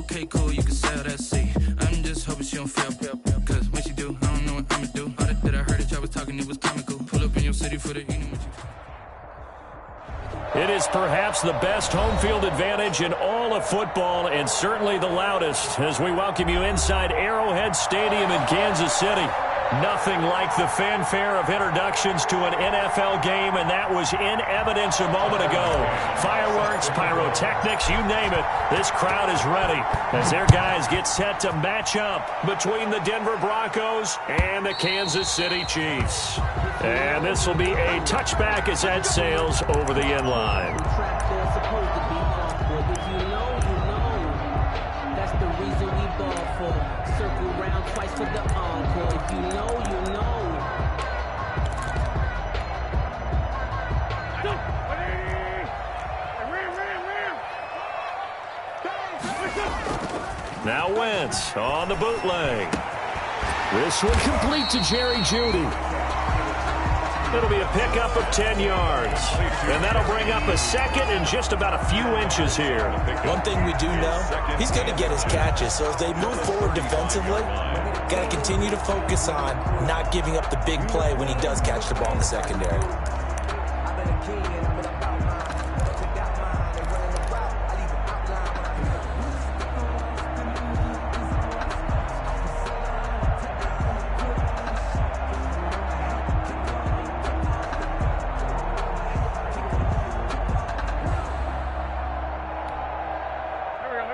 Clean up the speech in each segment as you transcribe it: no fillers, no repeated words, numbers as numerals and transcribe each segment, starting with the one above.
Okay, cool, you can sell that seat. I'm just hoping she don't fail. Cause when she do, I don't know what I'ma do. All that I heard that y'all was talking, it was comical. Pull up in your city for the evening with you. It is perhaps the best home field advantage in all of football, and certainly the loudest, as we welcome you inside Arrowhead Stadium in Kansas City. Nothing like the fanfare of introductions to an NFL game, and that was in evidence a moment ago. Fireworks, pyrotechnics, you name it. This crowd is ready as their guys get set to match up between the Denver Broncos and the Kansas City Chiefs. And this will be a touchback as that sails over the end line. For the encore, if you know, you know. Now Wentz on the bootleg. This one complete to Jerry Jeudy. It'll be a pickup of 10 yards. And that'll bring up a second and just about a few inches here. One thing we do know, he's going to get his catches. So as they move forward defensively, got to continue to focus on not giving up the big play when he does catch the ball in the secondary.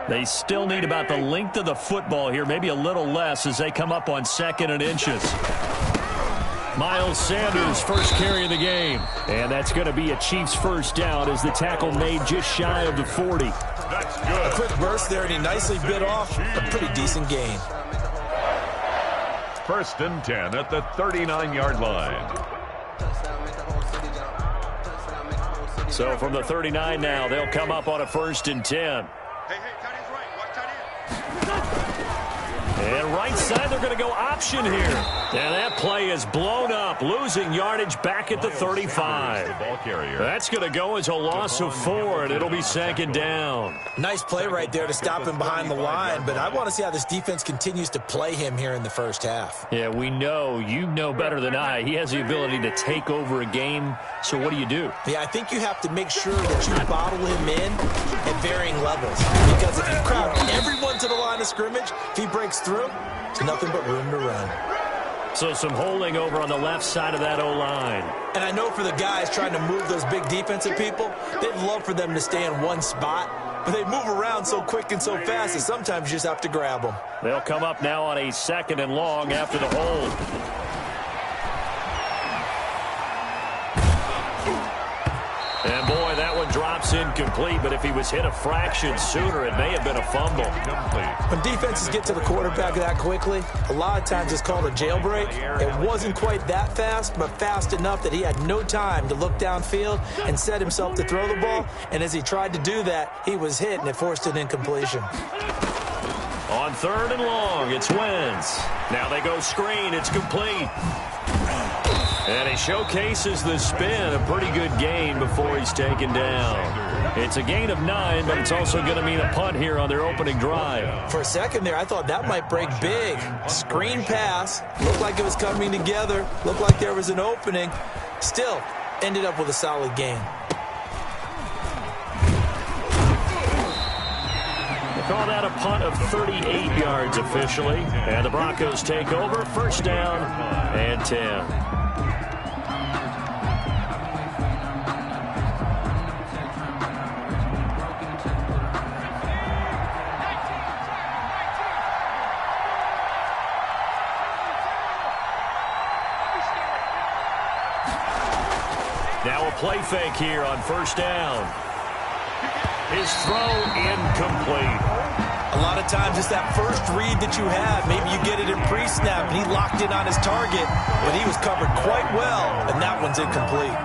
They still need about the length of the football here, maybe a little less as they come up on 2nd and inches. Miles Sanders, first carry of the game. And that's going to be a Chiefs first down as the tackle made just shy of the 40. That's good. A quick burst there, and he nicely bit off a pretty decent gain. 1st and 10 at the 39-yard line. So from the 39 now, they'll come up on a 1st and 10. And right side, they're going to go option here. And that play is blown up, losing yardage back at the 35. That's going to go as a loss of 4, and it'll be 2nd down. Nice play right there to stop him behind the line, but I want to see how this defense continues to play him here in the first half. Yeah, we know, you know better than I, he has the ability to take over a game, so what do you do? Yeah, I think you have to make sure that you bottle him in at varying levels, because if you crowd everyone to the line of scrimmage, if he breaks through, it's nothing but room to run. So some holding over on the left side of that O-line. And I know for the guys trying to move those big defensive people, they'd love for them to stay in one spot, but they move around so quick and so fast that sometimes you just have to grab them. They'll come up now on a 2nd and long after the hold. And boy, that one drops incomplete, but if he was hit a fraction sooner, it may have been a fumble. When defenses get to the quarterback that quickly, a lot of times it's called a jailbreak. It wasn't quite that fast, but fast enough that he had no time to look downfield and set himself to throw the ball. And as he tried to do that, he was hit, and it forced an incompletion. On 3rd and long, it's Wentz. Now they go screen. It's complete. And he showcases the spin, a pretty good gain before he's taken down. It's a gain of 9, but it's also going to mean a punt here on their opening drive. For a second there, I thought that might break big. Screen pass, looked like it was coming together, looked like there was an opening. Still, ended up with a solid gain. They call that a punt of 38 yards officially. And the Broncos take over, 1st down and 10. Now a play fake here on 1st down. His throw incomplete. A lot of times it's that first read that you have. Maybe you get it in pre-snap, and he locked in on his target, but he was covered quite well, and that one's incomplete.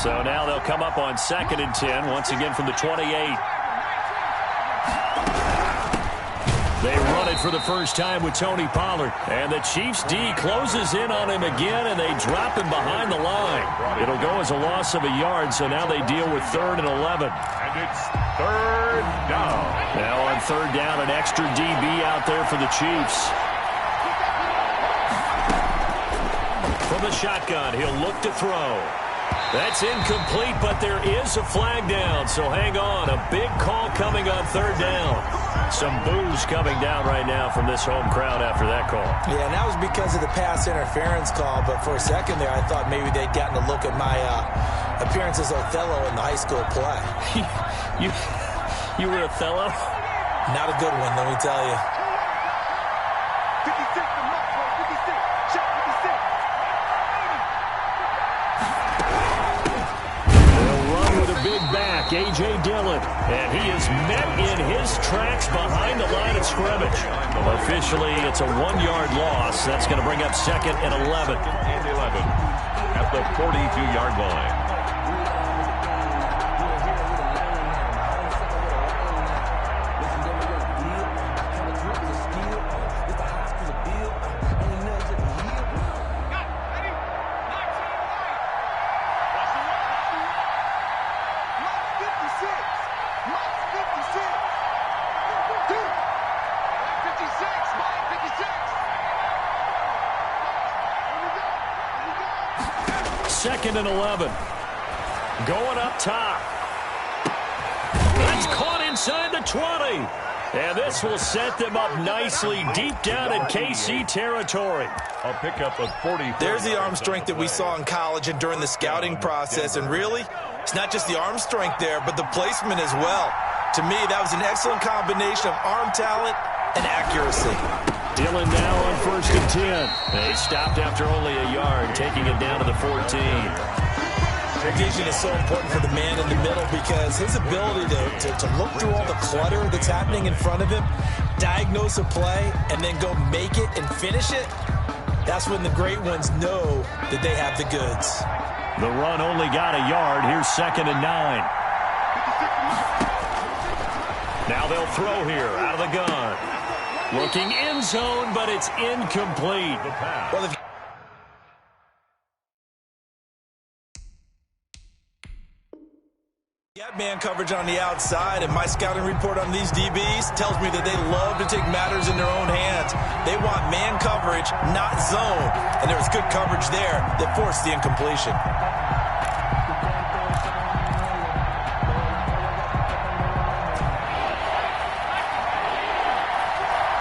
So now they'll come up on 2nd and 10, once again from the 28. They run it for the first time with Tony Pollard. And the Chiefs' D closes in on him again, and they drop him behind the line. It'll go as a loss of a yard, so now they deal with 3rd and 11. And it's 3rd down. Now on 3rd down, an extra DB out there for the Chiefs. From the shotgun, he'll look to throw. That's incomplete, but there is a flag down, so hang on. A big call coming on 3rd down. Some boos coming down right now from this home crowd after that call. Yeah, and that was because of the pass interference call, but for a second there I thought maybe they'd gotten a look at my appearance as Othello in the high school play. You were Othello? Not a good one, let me tell you. 56 to Mark, 56, shot 56. They'll run with a big back, A.J. Dillon. And he is met in his tracks behind the line of scrimmage. Officially, it's a 1-yard loss. That's going to bring up 2nd and 11. At the 42-yard line. Second and 11. Going up top. That's caught inside the 20. And this will set them up nicely deep down in KC territory. A pickup of 40. There's the arm strength that we saw in college and during the scouting process. And really, it's not just the arm strength there, but the placement as well. To me, that was an excellent combination of arm talent and accuracy. Dillon now on 1st and 10. They stopped after only a yard, taking it down to the 14. Vision is so important for the man in the middle because his ability to look through all the clutter that's happening in front of him, diagnose a play, and then go make it and finish it, that's when the great ones know that they have the goods. The run only got a yard. Here's 2nd and 9. Now they'll throw here out of the gun. Looking end zone, but it's incomplete. Well, if you have man coverage on the outside, and my scouting report on these DBs tells me that they love to take matters in their own hands. They want man coverage, not zone. And there was good coverage there that forced the incompletion.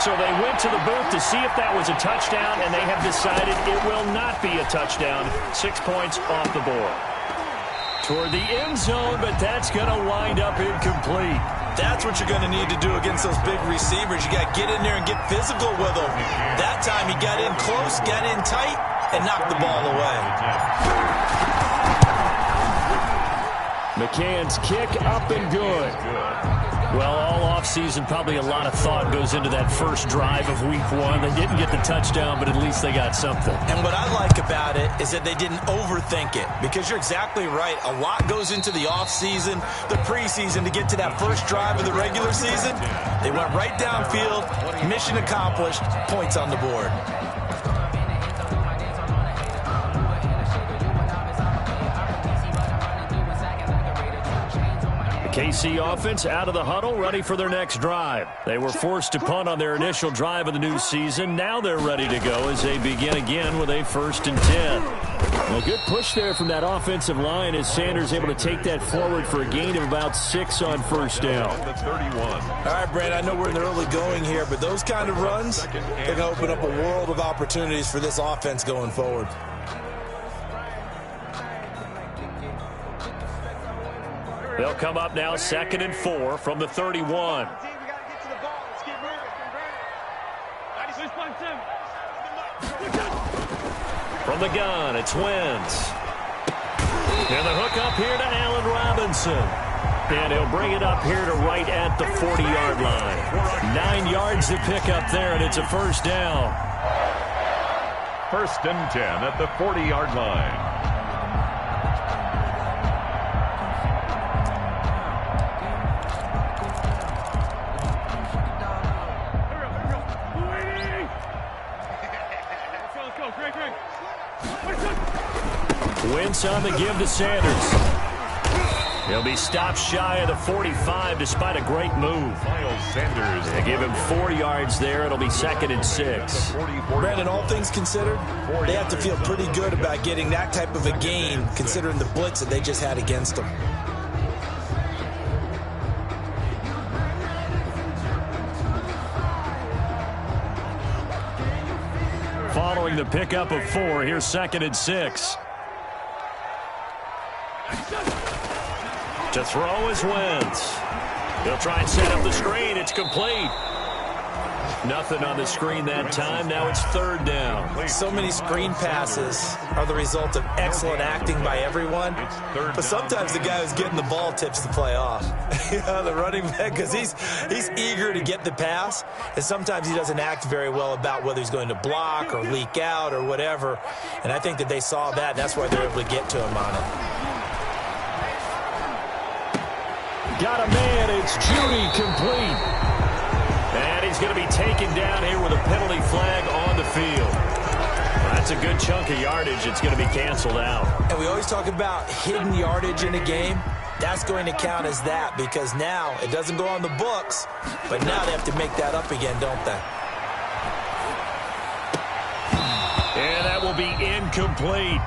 So they went to the booth to see if that was a touchdown, and they have decided it will not be a touchdown. 6 points off the board. Toward the end zone, but that's going to wind up incomplete. That's what you're going to need to do against those big receivers. You got to get in there and get physical with them. That time he got in close, got in tight, and knocked the ball away. McCann's kick up and good. Well, all offseason, probably a lot of thought goes into that first drive of week 1. They didn't get the touchdown, but at least they got something. And what I like about it is that they didn't overthink it, because you're exactly right. A lot goes into the offseason, the preseason, to get to that first drive of the regular season. They went right downfield, mission accomplished, points on the board. KC offense out of the huddle, ready for their next drive. They were forced to punt on their initial drive of the new season. Now they're ready to go as they begin again with a 1st and 10. Well, good push there from that offensive line as Sanders able to take that forward for a gain of about 6 on 1st down. All right, Brent, I know we're in the early going here, but those kind of runs, they're going to open up a world of opportunities for this offense going forward. They'll come up now 2nd and 4 from the 31. From the gun, it's Wentz. And the hook up here to Allen Robinson. And he'll bring it up here to right at the 40-yard line. 9 yards to pick up there, and it's a 1st down. 1st and 10 at the 40-yard line. Wentz on the give to Sanders. He'll be stopped shy of the 45 despite a great move. Miles Sanders. They give him 4 yards there. It'll be 2nd and 6. Brandon, all things considered, they have to feel pretty good about getting that type of a gain considering the blitz that they just had against them. Following the pickup of 4, here's 2nd and 6. To throw is Wentz. He'll try and set up the screen. It's complete. Nothing on the screen that time. Now it's 3rd down. So many screen passes are the result of excellent acting by everyone. But sometimes the guy who's getting the ball tips the play off. The running back, because he's eager to get the pass. And sometimes he doesn't act very well about whether he's going to block or leak out or whatever. And I think that they saw that, and that's why they're able to get to him on it. Got a man, it's Judy, complete. And he's going to be taken down here with a penalty flag on the field. That's a good chunk of yardage. It's going to be canceled out. And we always talk about hidden yardage in a game. That's going to count as that because now it doesn't go on the books, but now they have to make that up again, don't they? And that will be incomplete.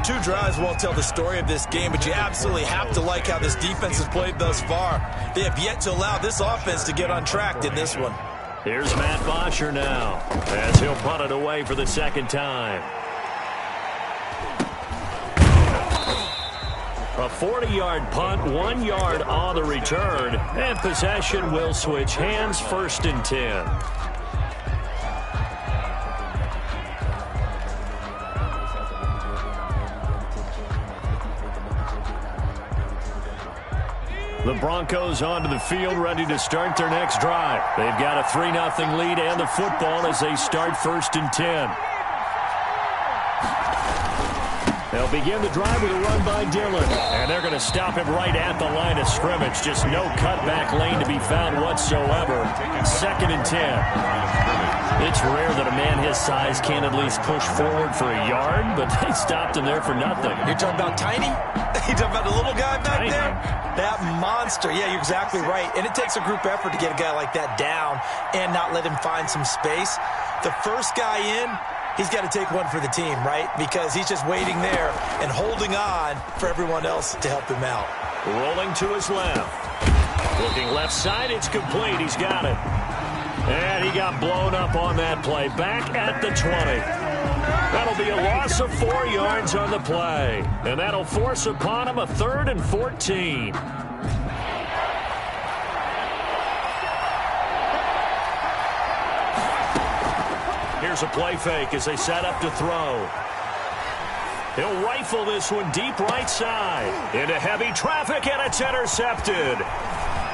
2 drives won't tell the story of this game, but you absolutely have to like how this defense has played thus far. They have yet to allow this offense to get untracked in this one. Here's Matt Bosher now, as he'll punt it away for the 2nd time. A 40-yard punt, 1 yard on the return, and possession will switch hands, 1st and 10. The Broncos onto the field, ready to start their next drive. They've got a 3-0 lead and the football as they start 1st and 10. They'll begin the drive with a run by Dillon. And they're going to stop him right at the line of scrimmage. Just no cutback lane to be found whatsoever. 2nd and 10. It's rare that a man his size can at least push forward for a yard, but they stopped him there for nothing. You're talking about Tiny? You're talking about the little guy back Tiny. there? That monster. Yeah, you're exactly right. And it takes a group effort to get a guy like that down and not let him find some space. The first guy in, he's got to take one for the team, right? Because he's just waiting there and holding on for everyone else to help him out. Rolling to his left. Looking left side, it's complete. He's got it. And he got blown up on that play. Back at the 20. That'll be a loss of 4 yards on the play. And that'll force upon him a 3rd and 14. Here's a play fake as they set up to throw. He'll rifle this one deep right side. Into heavy traffic, and it's intercepted.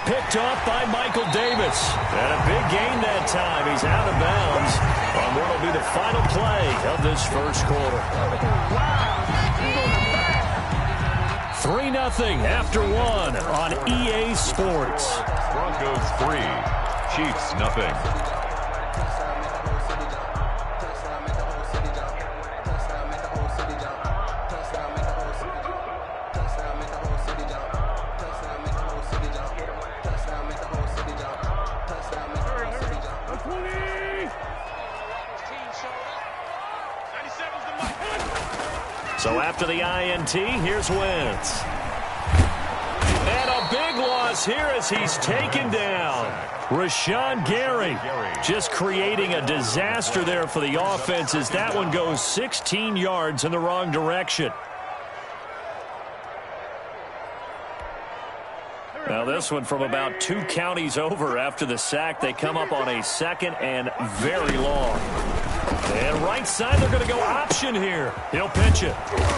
Picked off by Michael Davis. And a big gain that time. He's out of bounds on what will be the final play of this 1st quarter. 3-0 after 1 on EA Sports. Broncos 3, Chiefs nothing. So after the INT, here's Wentz. And a big loss here as he's taken down. Rashawn Gary just creating a disaster there for the offense as that one goes 16 yards in the wrong direction. Now this one from about 2 counties over after the sack. They come up on a 2nd and very long. And right side, they're going to go option here. He'll pitch it.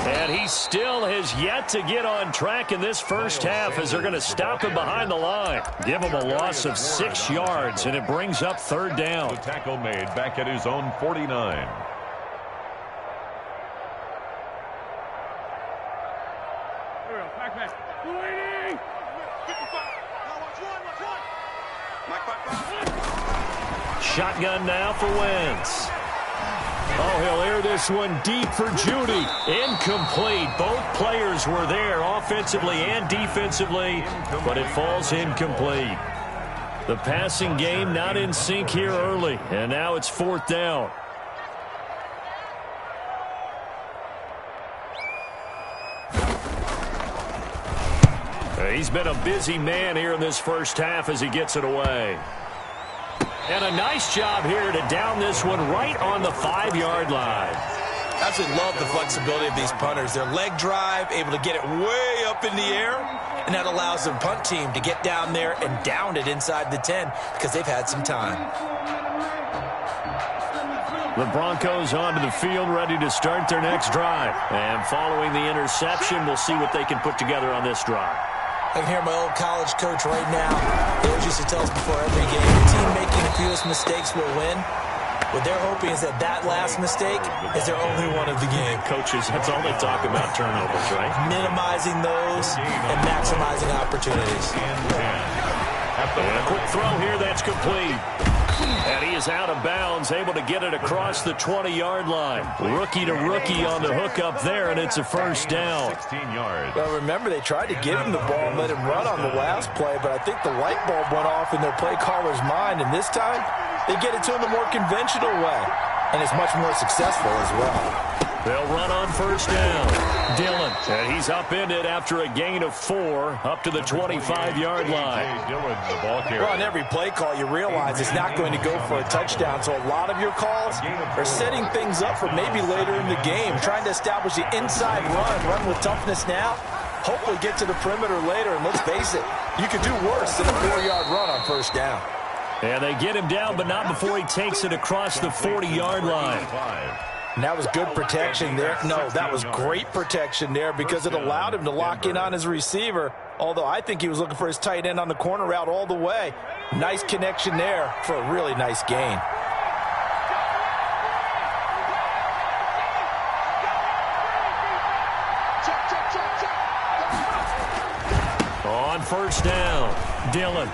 And he still has yet to get on track in this first half as they're going to stop him behind the line. Give him a loss of 6 yards, and it brings up 3rd down. The tackle made back at his own 49. Shotgun now for Wentz. Oh, he'll air this one deep for Judy. Incomplete. Both players were there offensively and defensively, but it falls incomplete. The passing game not in sync here early, and now it's 4th down. He's been a busy man here in this first half as he gets it away. And a nice job here to down this one right on the 5-yard line. Absolutely love the flexibility of these punters. Their leg drive, able to get it way up in the air, and that allows the punt team to get down there and down it inside the 10 because they've had some time. The Broncos onto the field, ready to start their next drive. And following the interception, we'll see what they can put together on this drive. I can hear my old college coach right now. He always used to tell us before every game, the team making the fewest mistakes will win. What they're hoping is that that last mistake is their only one of the game. Coaches, that's all they talk about, turnovers, right? Minimizing those and maximizing opportunities. And a quick throw here, that's complete. And he is out of bounds, able to get it across the 20-yard line. Rookie to rookie on the hook up there, and it's a first down. 16 yards. Well, remember, they tried to give him the ball and let him run on the last play, but I think the light bulb went off in their play caller's mind, and this time they get it to him the more conventional way, and it's much more successful as well. They'll run on first down. Dillon, and he's upended after a gain of 4 up to the 25-yard line. Dillon, the ball carrier. Well, on every play call, you realize it's not going to go for a touchdown, so a lot of your calls are setting things up for maybe later in the game, trying to establish the inside run with toughness now, hopefully get to the perimeter later, and let's face it, you could do worse than a 4-yard run on first down. And they get him down, but not before he takes it across the 40-yard line. And that was good protection there. No, that was great protection there because it allowed him to lock in on his receiver, although I think he was looking for his tight end on the corner route all the way. Nice connection there for a really nice gain. On first down, Dillon.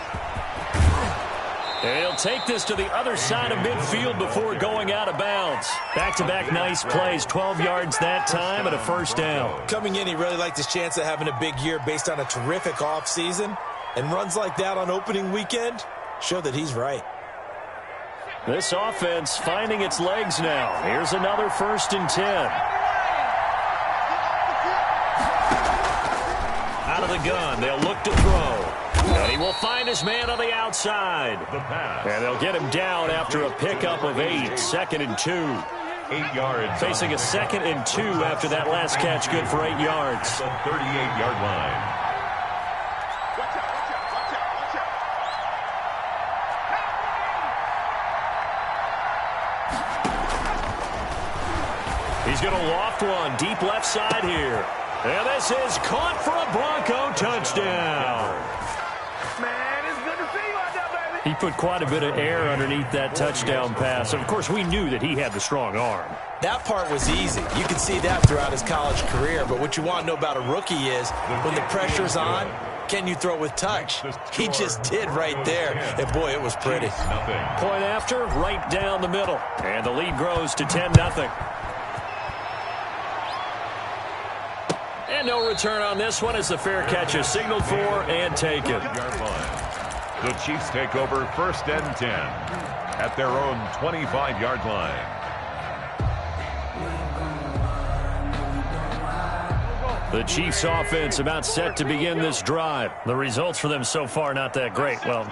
And he'll take this to the other side of midfield before going out of bounds. Back-to-back nice plays, 12 yards that time and a first down. Coming in, he really liked his chance of having a big year based on a terrific offseason. And runs like that on opening weekend show that he's right. This offense finding its legs now. Here's another 1st and 10. Out of the gun, they'll look to throw. And he will find his man on the outside. And they'll get him down after a pickup of 8. 2nd and 2. 8 yards. Facing a 2nd and 2 after that last catch, good for 8 yards. The 38-yard line. He's going to loft one deep left side here. And this is caught for a Bronco touchdown. Man, it's good to see you out there, baby. He put quite a bit of air underneath that touchdown pass. Of course, we knew that he had the strong arm. That part was easy. You can see that throughout his college career. But what you want to know about a rookie is when the pressure's on, can you throw with touch? He just did right there. And, boy, it was pretty. Point after, right down the middle. And the lead grows to 10-0. And no return on this one as the fair catch is signaled for and taken. The Chiefs take over 1st and 10 at their own 25-yard line. The Chiefs offense about set to begin this drive. The results for them so far not that great. Well,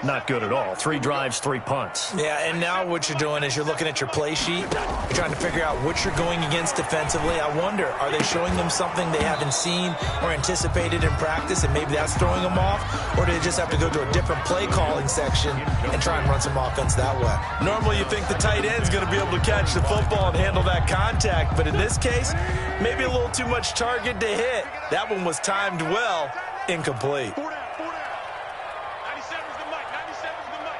not good at all. 3 drives, 3 punts. Yeah, and now what you're doing is you're looking at your play sheet. You're trying to figure out what you're going against defensively. I wonder, are they showing them something they haven't seen or anticipated in practice, and maybe that's throwing them off? Or do they just have to go to a different play calling section and try and run some offense that way? Normally you think the tight end's going to be able to catch the football and handle that contact, but in this case, maybe a little too much target to hit. That one was timed well, incomplete. 97's the mic. 97's the mic.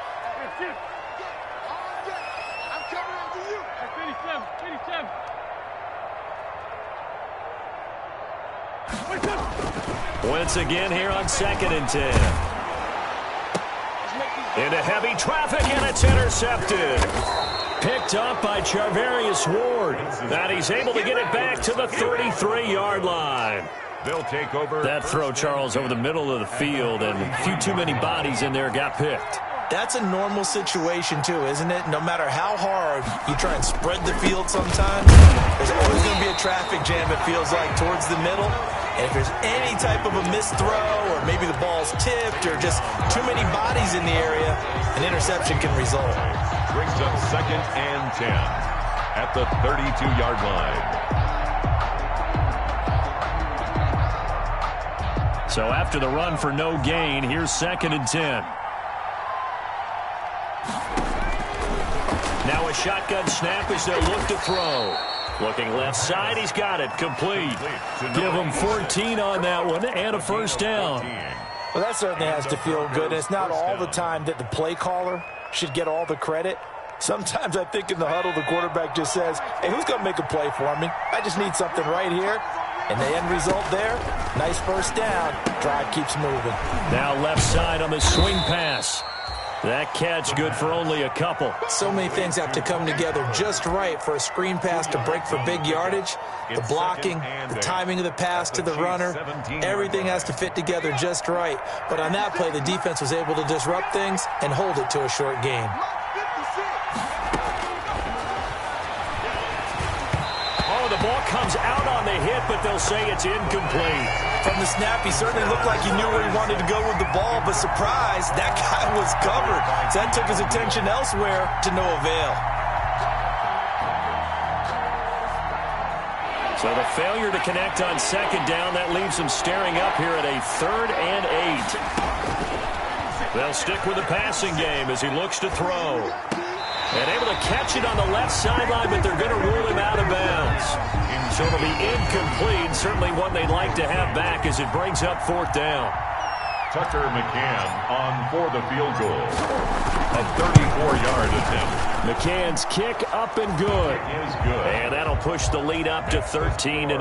I'm coming after you. 87. Once again here on 2nd and 10. Into heavy traffic, and it's intercepted. picked up by Charvarius Ward. And he's able to get it back to the 33-yard line. They'll take over. That throw, Charles, over the middle of the field, and a few too many bodies in there got picked. That's a normal situation, too, isn't it? No matter how hard you try and spread the field sometimes, there's always going to be a traffic jam, it feels like, towards the middle. And if there's any type of a missed throw, or maybe the ball's tipped, or just too many bodies in the area, an interception can result. Brings up 2nd and 10 at the 32-yard line. So after the run for no gain, here's 2nd and 10. Now a shotgun snap as they look to throw. Looking left side, he's got it. Complete. Give him 14 on that one and a first down. Well, that certainly has to feel good. And it's not all the time that the play caller should get all the credit. Sometimes I think in the huddle, the quarterback just says, hey, who's going to make a play for me? I just need something right here. And the end result there, nice first down. Drive keeps moving. Now left side on the swing pass. That catch good for only a couple. So many things have to come together just right for a screen pass to break for big yardage. The blocking, the timing of the pass to the runner, everything has to fit together just right. But on that play, the defense was able to disrupt things and hold it to a short game. Oh, the ball comes out on the hit, but they'll say it's incomplete. From the snap, he certainly looked like he knew where he wanted to go with the ball, but surprise, that guy was covered. So that took his attention elsewhere to no avail. So the failure to connect on 2nd down, that leaves him staring up here at a 3rd and 8. They'll stick with the passing game as he looks to throw. And able to catch it on the left sideline, but they're going to rule him out of bounds. So it'll be incomplete, certainly one they'd like to have back as it brings up 4th down. Tucker McCann on for the field goal. A 34-yard attempt. McCann's kick up and good. Is good. And that'll push the lead up to 13-0.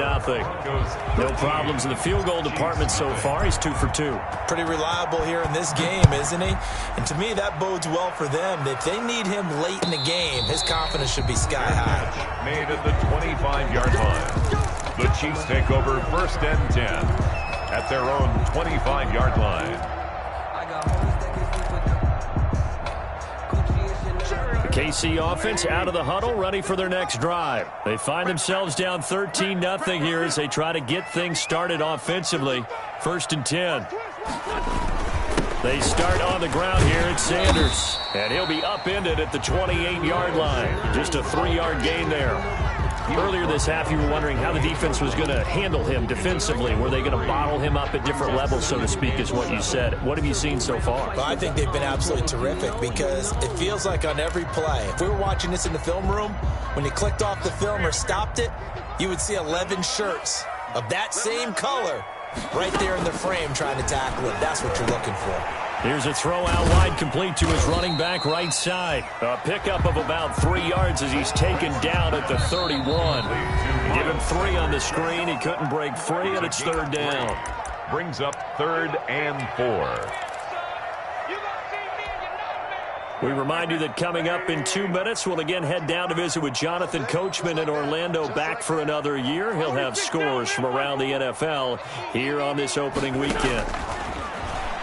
No problems in the field goal department so far. He's 2 for 2. Pretty reliable here in this game, isn't he? And to me, that bodes well for them. If they need him late in the game, his confidence should be sky high. Made at the 25-yard line. The Chiefs take over 1st and 10 at their own 25-yard line. The KC offense out of the huddle, ready for their next drive. They find themselves down 13-0 here as they try to get things started offensively. 1st and 10. They start on the ground here at Sanders. And he'll be upended at the 28-yard line. Just a 3-yard gain there. Earlier this half, you were wondering how the defense was going to handle him defensively. Were they going to bottle him up at different levels, so to speak, is what you said. What have you seen so far? Well, I think they've been absolutely terrific because it feels like on every play, if we were watching this in the film room, when you clicked off the film or stopped it, you would see 11 shirts of that same color right there in the frame trying to tackle it. That's what you're looking for. Here's a throw out wide, complete to his running back right side. A pickup of about 3 yards as he's taken down at the 31. Give him 3 on the screen. He couldn't break free, and it's 3rd down. Brings up 3rd and 4. We remind you that coming up in 2 minutes, we'll again head down to visit with Jonathan Coachman in Orlando, back for another year. He'll have scores from around the NFL here on this opening weekend.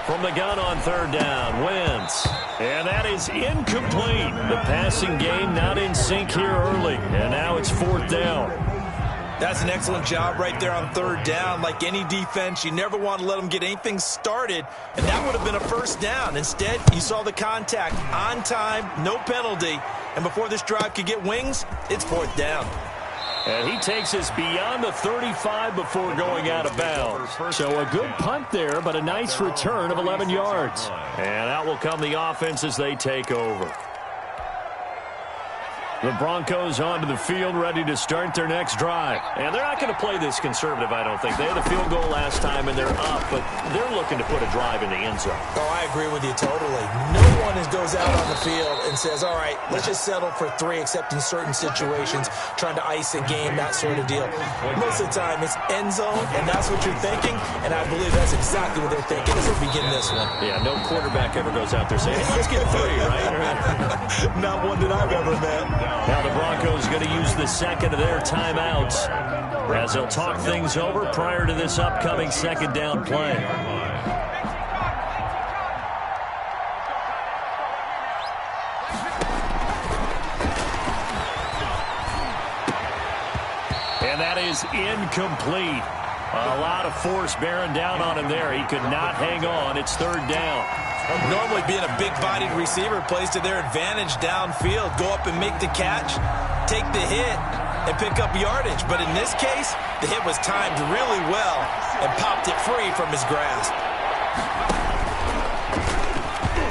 From the gun on 3rd down, Wentz. And that is incomplete. The passing game not in sync here early. And now it's 4th down. That's an excellent job right there on 3rd down. Like any defense, you never want to let them get anything started. And that would have been a 1st down. Instead, you saw the contact on time, no penalty. And before this drive could get wings, it's 4th down. And he takes us beyond the 35 before going out of bounds. So a good punt there, but a nice return of 11 yards. And out will come the offense as they take over. The Broncos onto the field, ready to start their next drive. And they're not going to play this conservative, I don't think. They had a field goal last time, and they're up, but they're looking to put a drive in the end zone. Oh, I agree with you totally. No one goes out on the field and says, all right, let's just settle for 3, except in certain situations, trying to ice a game, that sort of deal. Most of the time, it's end zone, and that's what you're thinking, and I believe that's exactly what they're thinking as they begin this one. Yeah, no quarterback ever goes out there saying, hey, let's get 3, right? Not one that I've ever met. Now the Broncos going to use the second of their timeouts as they'll talk things over prior to this upcoming second down play. And that is incomplete. A lot of force bearing down on him there. He could not hang on. It's third down. Normally being a big-bodied receiver plays to their advantage downfield. Go up and make the catch, take the hit, and pick up yardage. But in this case, the hit was timed really well and popped it free from his grasp.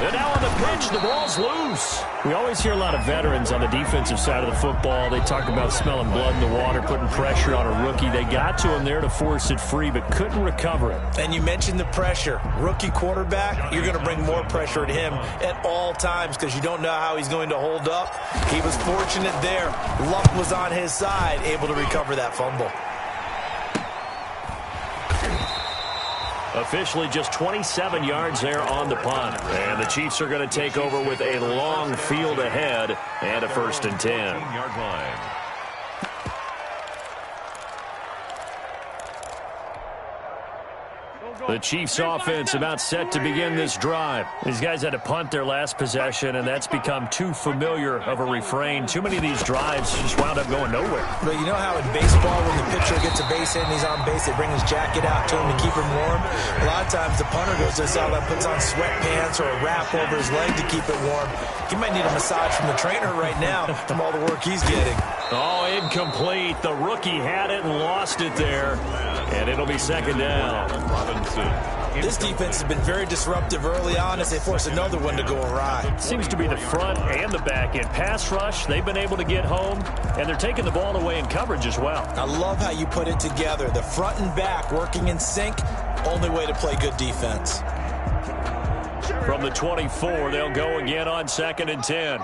And now on the pitch, the ball's loose. We always hear a lot of veterans on the defensive side of the football. They talk about smelling blood in the water, putting pressure on a rookie. They got to him there to force it free, but couldn't recover it. And you mentioned the pressure. Rookie quarterback, you're going to bring more pressure at him at all times because you don't know how he's going to hold up. He was fortunate there. Luck was on his side, able to recover that fumble. Officially just 27 yards there on the punt. And the Chiefs are going to take over with a long field ahead and a 1st and 10. 15-yard line. The Chiefs offense about set to begin this drive. These guys had to punt their last possession, and that's become too familiar of a refrain. Too many of these drives just wound up going nowhere. But you know how in baseball when the pitcher gets a base hit and he's on base, they bring his jacket out to him to keep him warm? A lot of times the punter goes to the sideline, puts on sweatpants or a wrap over his leg to keep it warm. He might need a massage from the trainer right now from all the work he's getting. Oh, incomplete. The rookie had it and lost it there. And it'll be second down. This defense has been very disruptive early on as they force another one to go awry. Seems to be the front and the back end. Pass rush, they've been able to get home, and they're taking the ball away in coverage as well. I love how you put it together. The front and back working in sync, only way to play good defense. From the 24, they'll go again on 2nd and 10.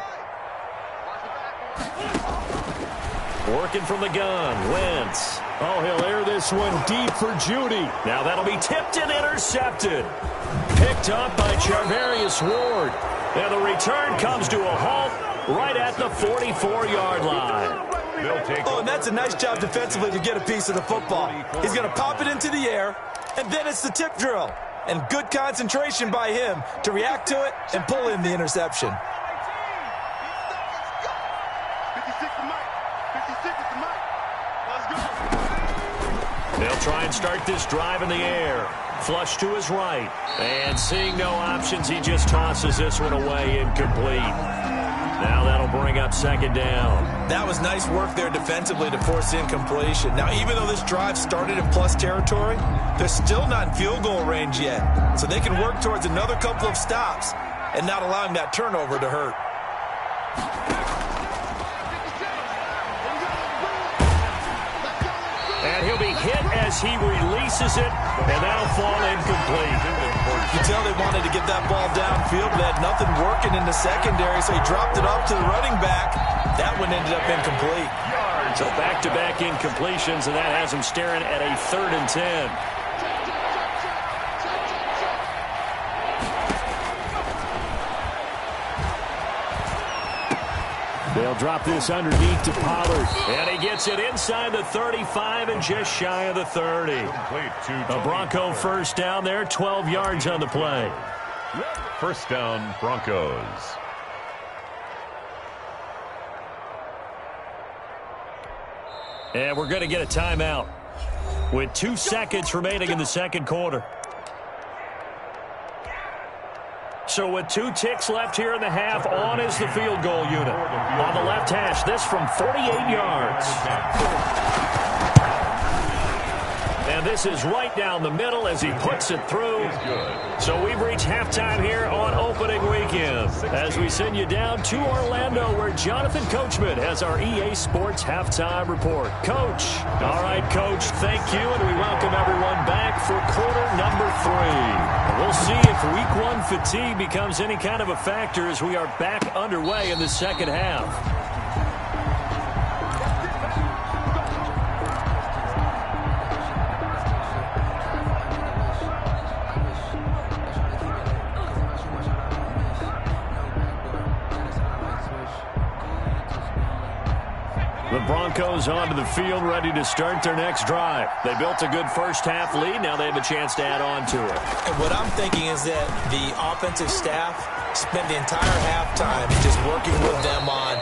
Working from the gun, Wentz. Oh, he'll air this one deep for Judy. Now that'll be tipped and intercepted. Picked up by Charvarius Ward. And the return comes to a halt right at the 44-yard line. Oh, and that's a nice job defensively to get a piece of the football. He's going to pop it into the air, and then it's the tip drill. And good concentration by him to react to it and pull in the interception. They'll try and start this drive in the air. Flush to his right. And seeing no options, he just tosses this one away incomplete. Now that'll bring up second down. That was nice work there defensively to force incompletion. Now, even though this drive started in plus territory, they're still not in field goal range yet. So they can work towards another couple of stops and not allowing that turnover to hurt. And he'll be hit as he releases it, and that'll fall incomplete. You tell they wanted to get that ball downfield, but they had nothing working in the secondary, so he dropped it off to the running back. That one ended up incomplete. So back-to-back incompletions, and that has him staring at a 3rd and 10. They'll drop this underneath to Pollard. And he gets it inside the 35 and just shy of the 30. A Bronco first down there, 12 yards on the play. First down, Broncos. And we're going to get a timeout with 2 seconds remaining in the second quarter. So with 2 ticks left here in the half, on is the field goal unit. On the left hash, this from 48 yards. And this is right down the middle as he puts it through. So we've reached halftime here on opening weekend as we send you down to Orlando where Jonathan Coachman has our EA Sports halftime report. Coach. All right, Coach, thank you, and we welcome everyone back for quarter number 3. We'll see if week 1 fatigue becomes any kind of a factor as we are back underway in the second half. The Broncos onto the field, ready to start their next drive. They built a good first-half lead. Now they have a chance to add on to it. And what I'm thinking is that the offensive staff spent the entire halftime just working with them on,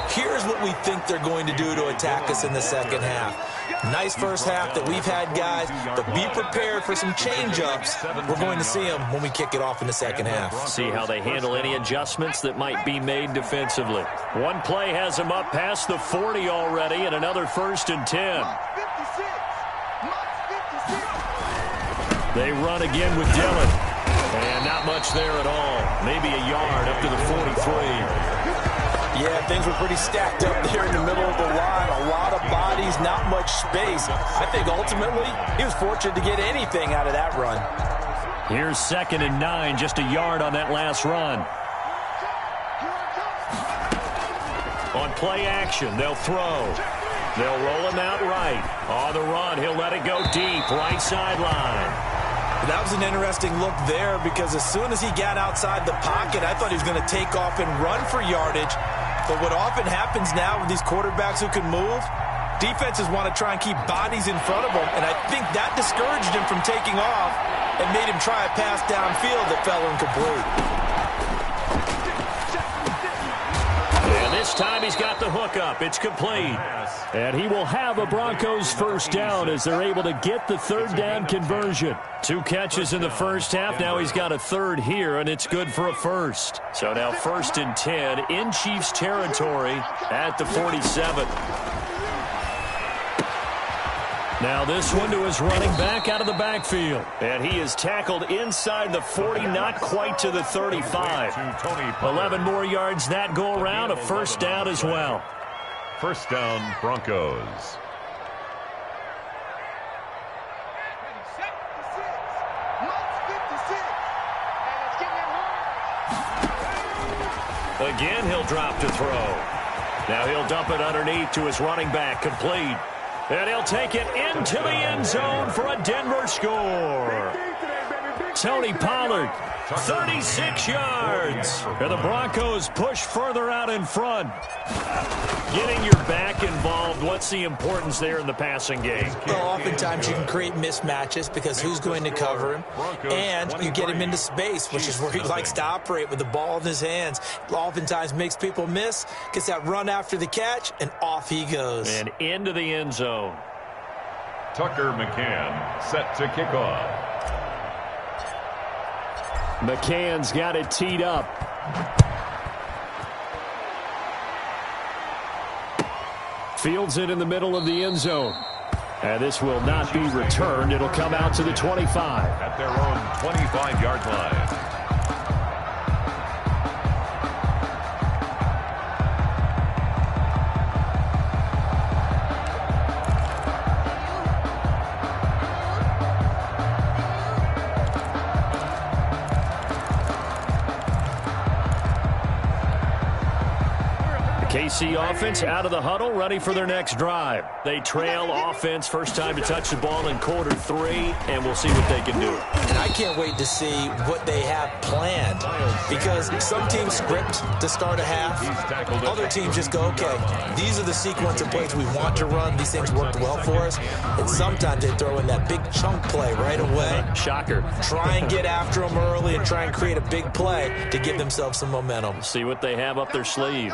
here's what we think they're going to do to attack us in the second half. Nice first half that we've had, guys, but be prepared for some change-ups. We're going to see them when we kick it off in the second half. See how they handle any adjustments that might be made defensively. One play has them up past the 40 already, and another 1st and 10. They run again with Dillon. And not much there at all. Maybe a yard up to the 43. Yeah, things were pretty stacked up there in the middle of the line. A lot of bodies, not much space. I think ultimately he was fortunate to get anything out of that run. Here's 2nd and 9, just a yard on that last run. On play action, they'll throw. They'll roll him out right. On the run, he'll let it go deep, right sideline. That was an interesting look there because as soon as he got outside the pocket, I thought he was going to take off and run for yardage. But what often happens now with these quarterbacks who can move, defenses want to try and keep bodies in front of them, and I think that discouraged him from taking off and made him try a pass downfield that fell incomplete. And this time he's got the hook up. It's complete. And he will have a Broncos first down as they're able to get the 3rd down conversion. 2 catches in the first half. Now he's got a 3rd here, and it's good for a 1st. So now 1st and 10 in Chiefs territory at the 47. Now this one to his running back out of the backfield. And he is tackled inside the 40, not quite to the 35. 11 more yards that go around, a 1st down as well. 1st down, Broncos. Again, he'll drop to throw. Now he'll dump it underneath to his running back, complete. And he'll take it into the end zone for a Denver score. Tony Pollard, 36 yards. And the Broncos push further out in front. Getting your back involved, what's the importance there in the passing game? Well, oftentimes you can create mismatches because who's going to cover him, and you get him into space, which is where he likes to operate with the ball in his hands. Oftentimes makes people miss, gets that run after the catch, and off he goes. And into the end zone. Tucker McCann set to kick off. McCann's got it teed up. Fields it in the middle of the end zone. And this will not be returned. It'll come out to the 25. At their own 25-yard line. KC offense out of the huddle, ready for their next drive. They trail offense, first time to touch the ball in quarter 3, and we'll see what they can do. And I can't wait to see what they have planned, because some teams script to start a half. Other teams just go, okay, these are the sequence of plays we want to run. These things worked well for us. And sometimes they throw in that big chunk play right away. Shocker. Try and get after them early and try and create a big play to give themselves some momentum. See what they have up their sleeve.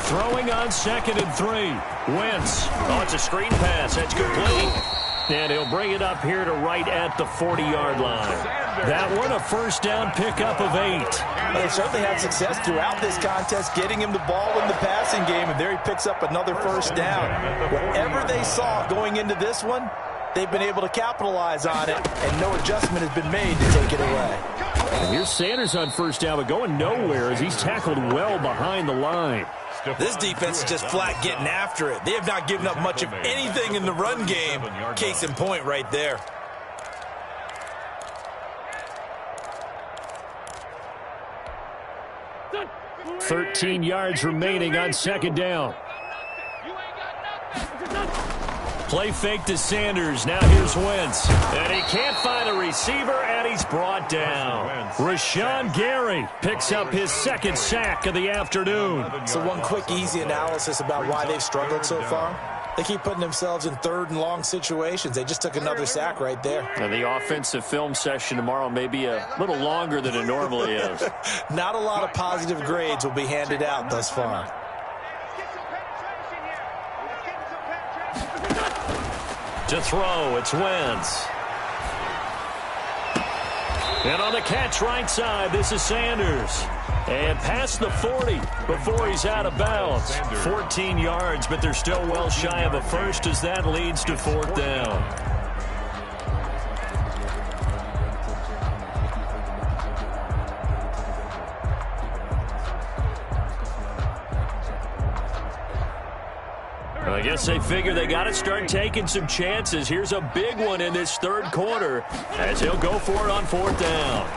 Throwing on 2nd and 3. Wentz. Oh, it's a screen pass. That's complete. And he'll bring it up here to right at the 40-yard line. That one, a first down pickup of 8. Well, they certainly had success throughout this contest, getting him the ball in the passing game, and there he picks up another first down. Whatever they saw going into this one, they've been able to capitalize on it, and no adjustment has been made to take it away. And here's Sanders on first down, but going nowhere as he's tackled well behind the line. This defense is just flat getting after it. They have not given up much of anything in the run game. Case in point right there. .13 yards remaining on 2nd down. Play fake to Sanders. Now here's Wentz. And he can't find a receiver, and he's brought down. Rashawn Gary picks up his second sack of the afternoon. So one quick, easy analysis about why they've struggled so far. They keep putting themselves in third and long situations. They just took another sack right there. And the offensive film session tomorrow may be a little longer than it normally is. Not a lot of positive grades will be handed out thus far. To throw, it's Wentz. And on the catch right side, this is Sanders. And past the 40 before he's out of bounds. 14 yards, but they're still well shy of a first as that leads to fourth down. I guess they figure they got to start taking some chances. Here's a big one in this third quarter as he'll go for it on fourth down.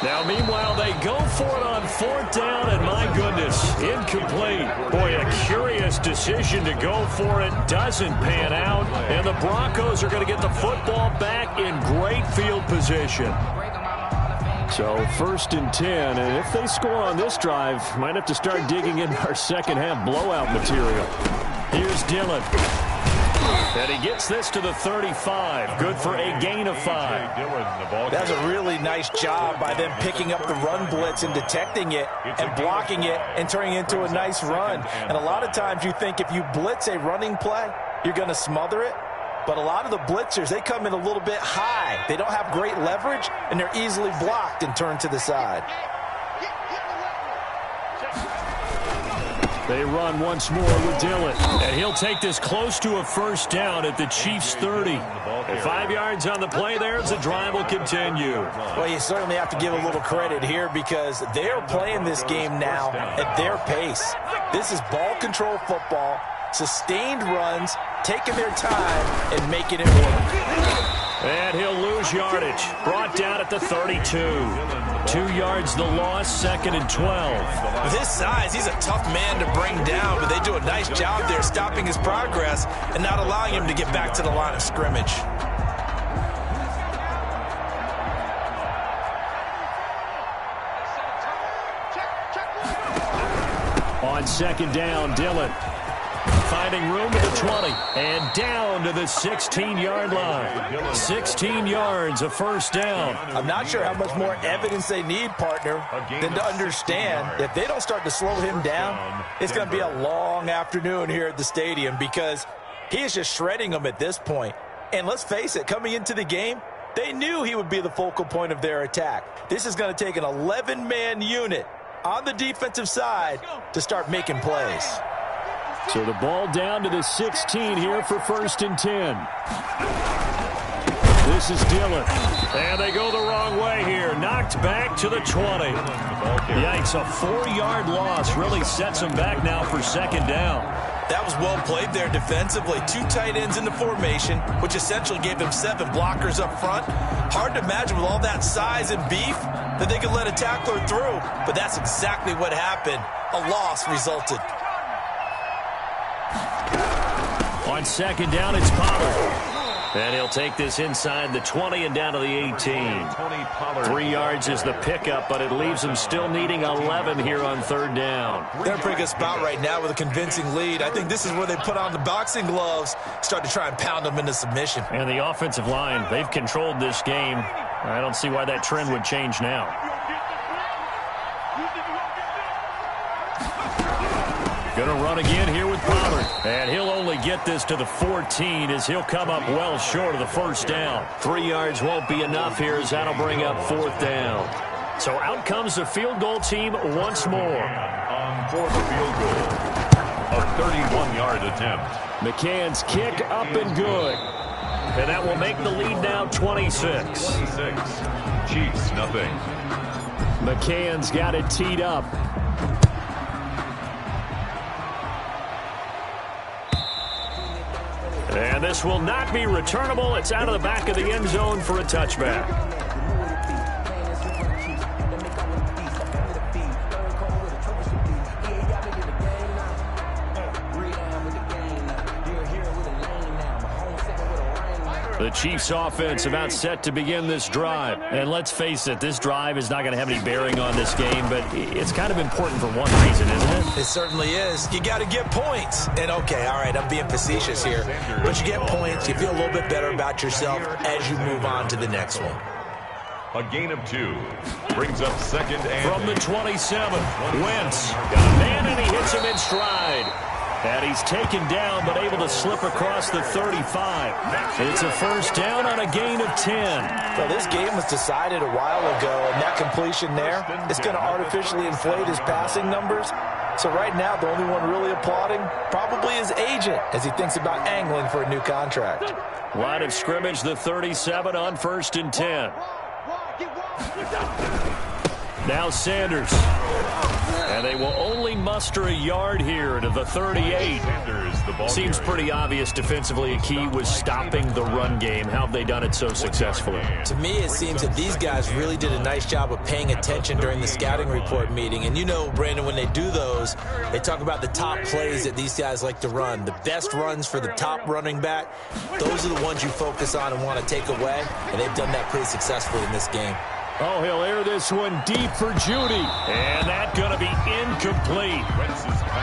Now, meanwhile, they go for it on fourth down, and my goodness, incomplete. Boy, a curious decision to go for it. Doesn't pan out, and the Broncos are going to get the football back in great field position. So, 1st and 10, and if they score on this drive, might have to start digging in our second-half blowout material. Here's Dillon. And he gets this to the 35. Good for a gain of 5. That's a really nice job by them picking up the run blitz and detecting it and blocking it and turning it into a nice run. And a lot of times you think if you blitz a running play, you're going to smother it. But a lot of the blitzers, they come in a little bit high. They don't have great leverage, and they're easily blocked and turned to the side. They run once more with Dillon. And he'll take this close to a first down at the Chiefs' 30. And 5 yards on the play there as the drive will continue. Well, you certainly have to give a little credit here because they're playing this game now at their pace. This is ball control football, sustained runs, taking their time and making it work. And he'll lose yardage. Brought down at the 32. 2 yards the loss, 2nd and 12. With his size, he's a tough man to bring down, but they do a nice job there stopping his progress and not allowing him to get back to the line of scrimmage. On 2nd down, Dillon. Finding room to the 20 and down to the 16-yard line. 16 yards, a first down. I'm not sure how much more evidence they need, partner, than to understand if they don't start to slow him down, it's going to be a long afternoon here at the stadium because he is just shredding them at this point. And let's face it, coming into the game, they knew he would be the focal point of their attack. This is going to take an 11-man unit on the defensive side to start making plays. So the ball down to the 16 here for 1st and 10. This is Dillon. And they go the wrong way here. Knocked back to the 20. Yikes, a 4-yard loss really sets them back now for 2nd down. That was well played there defensively. 2 tight ends in the formation, which essentially gave them 7 blockers up front. Hard to imagine with all that size and beef that they could let a tackler through. But that's exactly what happened. A loss resulted. On 2nd down, it's Pollard. And he'll take this inside the 20 and down to the 18. 3 yards is the pickup, but it leaves him still needing 11 here on 3rd down. They're in a pretty good spot right now with a convincing lead. I think this is where they put on the boxing gloves, start to try and pound them into submission. And the offensive line, they've controlled this game. I don't see why that trend would change now. Going to run again here with Pollard. And he'll only get this to the 14 as he'll come up well short of the first down. 3 yards won't be enough here as that'll bring up 4th down. So out comes the field goal team once more. On 4th field goal, a 31-yard attempt. McCann's kick up and good. And that will make the lead now 26. 26. Chiefs, nothing. McCann's got it teed up. And this will not be returnable. It's out of the back of the end zone for a touchback. The Chiefs offense about set to begin this drive. And let's face it, this drive is not going to have any bearing on this game, but it's kind of important for one reason, isn't it? It certainly is. You got to get points. And okay, all right, I'm being facetious here, but you get points, you feel a little bit better about yourself as you move on to the next one. A gain of 2 brings up second and from the 27. Wentz got a man and he hits him in stride. And he's taken down but able to slip across the 35. It's a first down on a gain of 10. Well, this game was decided a while ago, and that completion there is going to artificially inflate his passing numbers. So right now, the only one really applauding probably his agent as he thinks about angling for a new contract. Line of scrimmage, the 37 on 1st and 10. Now Sanders. And they will only muster a yard here to the 38. Seems pretty obvious defensively a key was stopping the run game. How have they done it so successfully? To me, it seems that these guys really did a nice job of paying attention during the scouting report meeting. And you know, Brandon, when they do those, they talk about the top plays that these guys like to run. The best runs for the top running back, those are the ones you focus on and want to take away. And they've done that pretty successfully in this game. Oh, he'll air this one deep for Judy. And that's going to be incomplete.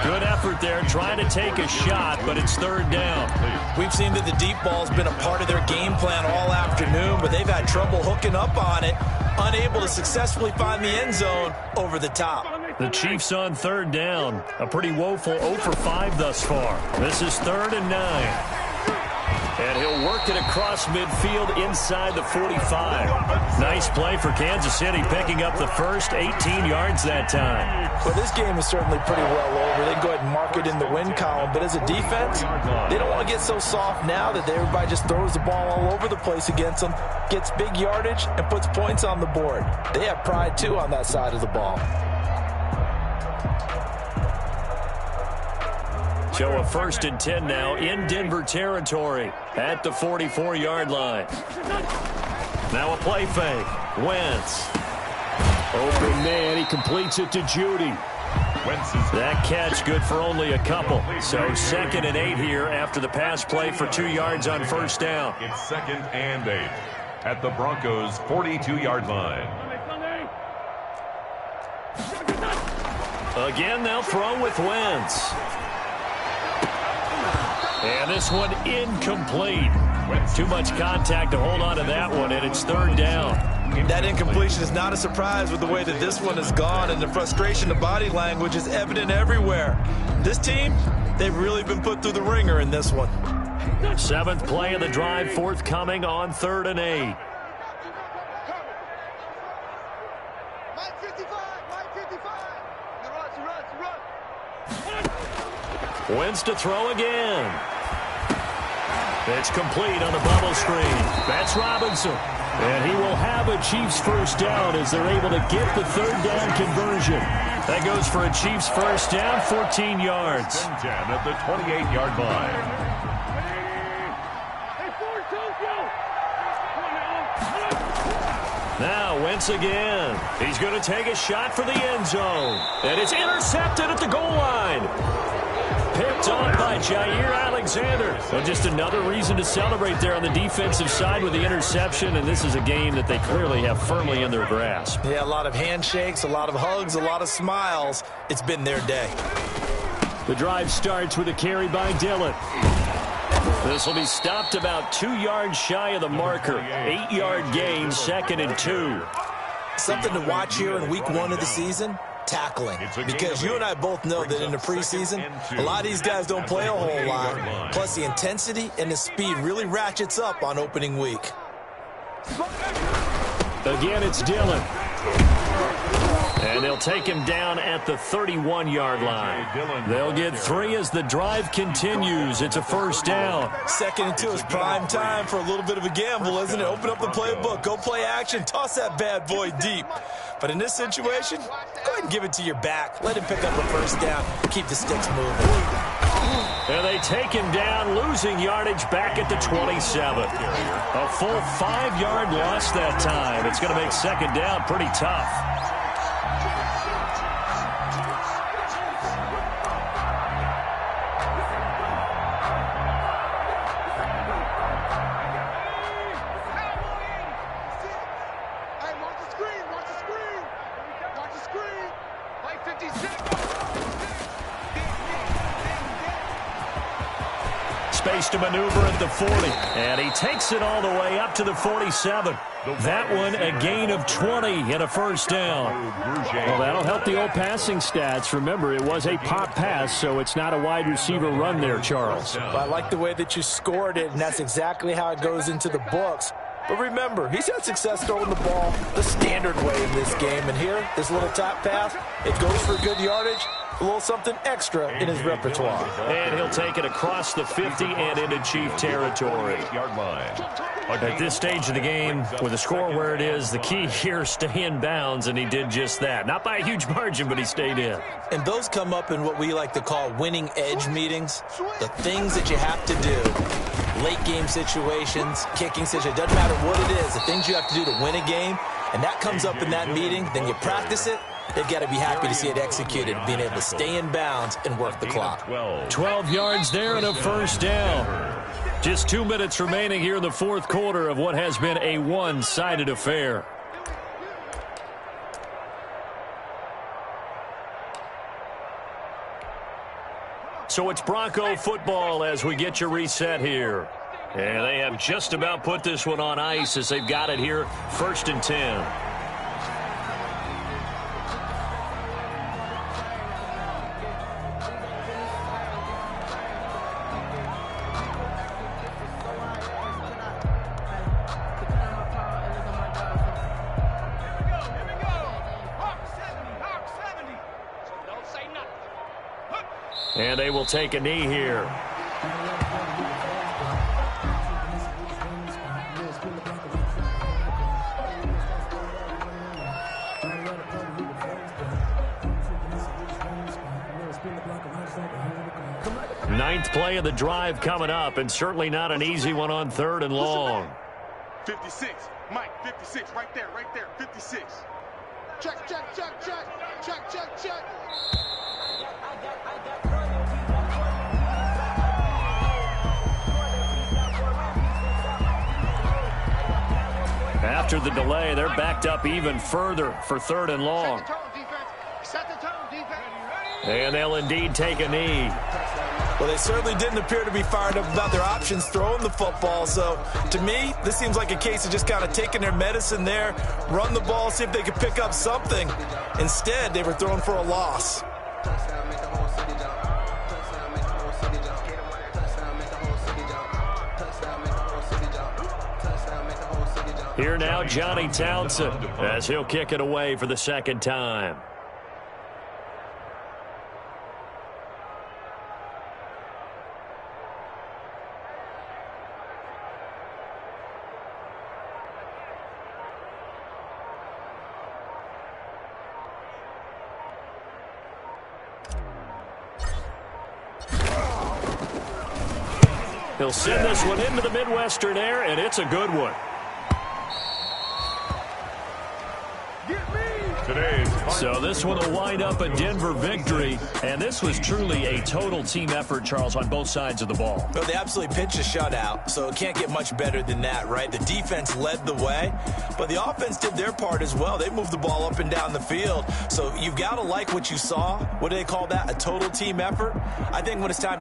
Good effort there, trying to take a shot, but it's 3rd down. We've seen that the deep ball's been a part of their game plan all afternoon, but they've had trouble hooking up on it, unable to successfully find the end zone over the top. The Chiefs on 3rd down. A pretty woeful 0 for 5 thus far. This is 3rd and 9. And he'll work it across midfield inside the 45. Nice play for Kansas City, picking up the first 18 yards that time. Well, this game is certainly pretty well over. They can go ahead and mark it in the win column. But as a defense, they don't want to get so soft now that everybody just throws the ball all over the place against them, gets big yardage, and puts points on the board. They have pride, too, on that side of the ball. So a 1st and 10 now in Denver territory at the 44-yard line. Now a play fake. Wentz. Open man. He completes it to Judy. That catch good for only a couple. So 2nd and 8 here after the pass play for 2 yards on 1st down. It's 2nd and 8 at the Broncos' 42-yard line. Again, they'll throw with Wentz. And this one incomplete. Too much contact to hold on to that one, and it's 3rd down. That incompletion is not a surprise with the way that this one has gone, and the frustration of body language is evident everywhere. This team, they've really been put through the ringer in this one. 7th play of the drive forthcoming on 3rd and 8. Wentz to throw again. It's complete on the bubble screen. That's Robinson. And he will have a Chiefs first down as they're able to get the 3rd down conversion. That goes for a Chiefs first down, 14 yards. 10 at the 28-yard line. Now Wentz again. He's going to take a shot for the end zone. And it's intercepted at the goal line. Picked off by Jair Alexander. Well, just another reason to celebrate there on the defensive side with the interception, and this is a game that they clearly have firmly in their grasp. Yeah, a lot of handshakes, a lot of hugs, a lot of smiles. It's been their day. The drive starts with a carry by Dillon. This will be stopped about 2 yards shy of the marker. 8-yard gain, 2nd and 2. Something to watch here in week 1 of the season. Tackling, because you and I both know that in the preseason, a lot of these guys don't play a whole lot. Plus, the intensity and the speed really ratchets up on opening week. Again, it's Dillon. And they'll take him down at the 31-yard line. They'll get 3 as the drive continues. It's a first down. 2nd and 2 is prime time for a little bit of a gamble, isn't it? Open up the playbook, go play action, toss that bad boy deep. But in this situation, go ahead and give it to your back. Let him pick up a first down. Keep the sticks moving. And they take him down, losing yardage back at the 27. A full 5-yard loss that time. It's going to make 2nd down pretty tough. Space to maneuver at the 40. And he takes it all the way up to the 47. That one a gain of 20 and a first down. Well, that'll help the old passing stats. Remember, it was a pop pass, so it's not a wide receiver run there, Charles. Well, I like the way that you scored it, and that's exactly how it goes into the books. But remember, he's had success throwing the ball the standard way in this game. And here, this little top pass, it goes for good yardage, a little something extra in his repertoire. And he'll take it across the 50 and into Chief territory. At this stage of the game, with the score where it is, the key here is stay in bounds, and he did just that. Not by a huge margin, but he stayed in. And those come up in what we like to call winning edge meetings, the things that you have to do. Late game situations, kicking situations, doesn't matter what it is, the things you have to do to win a game, and that comes up in that meeting, then you practice it. They've got to be happy to see it executed, being able to stay in bounds and work the clock. 12 yards there and a first down. Just 2 minutes remaining here in the fourth quarter of what has been a one-sided affair. So it's Bronco football as we get your reset here. And they have just about put this one on ice as they've got it here, 1st and 10. And they will take a knee here. Ninth play of the drive coming up, and certainly not an easy one on 3rd and long. 56, Mike, 56, right there, 56. Check, check, check, check, check, check, check. After the delay, they're backed up even further for 3rd and long. Set the tone, defense. And they'll indeed take a knee. Well, they certainly didn't appear to be fired up about their options throwing the football. So, to me, this seems like a case of just kind of taking their medicine there, run the ball, see if they could pick up something. Instead, they were throwing for a loss. Here now, Johnny Townsend, as he'll kick it away for the 2nd time. He'll send this one into the Midwestern air, and it's a good one. So this one will wind up a Denver victory, and this was truly a total team effort, Charles, on both sides of the ball. Well, they absolutely pitched a shutout, so it can't get much better than that, right? The defense led the way, but the offense did their part as well. They moved the ball up and down the field, so you've got to like what you saw. What do they call that? A total team effort? I think when it's time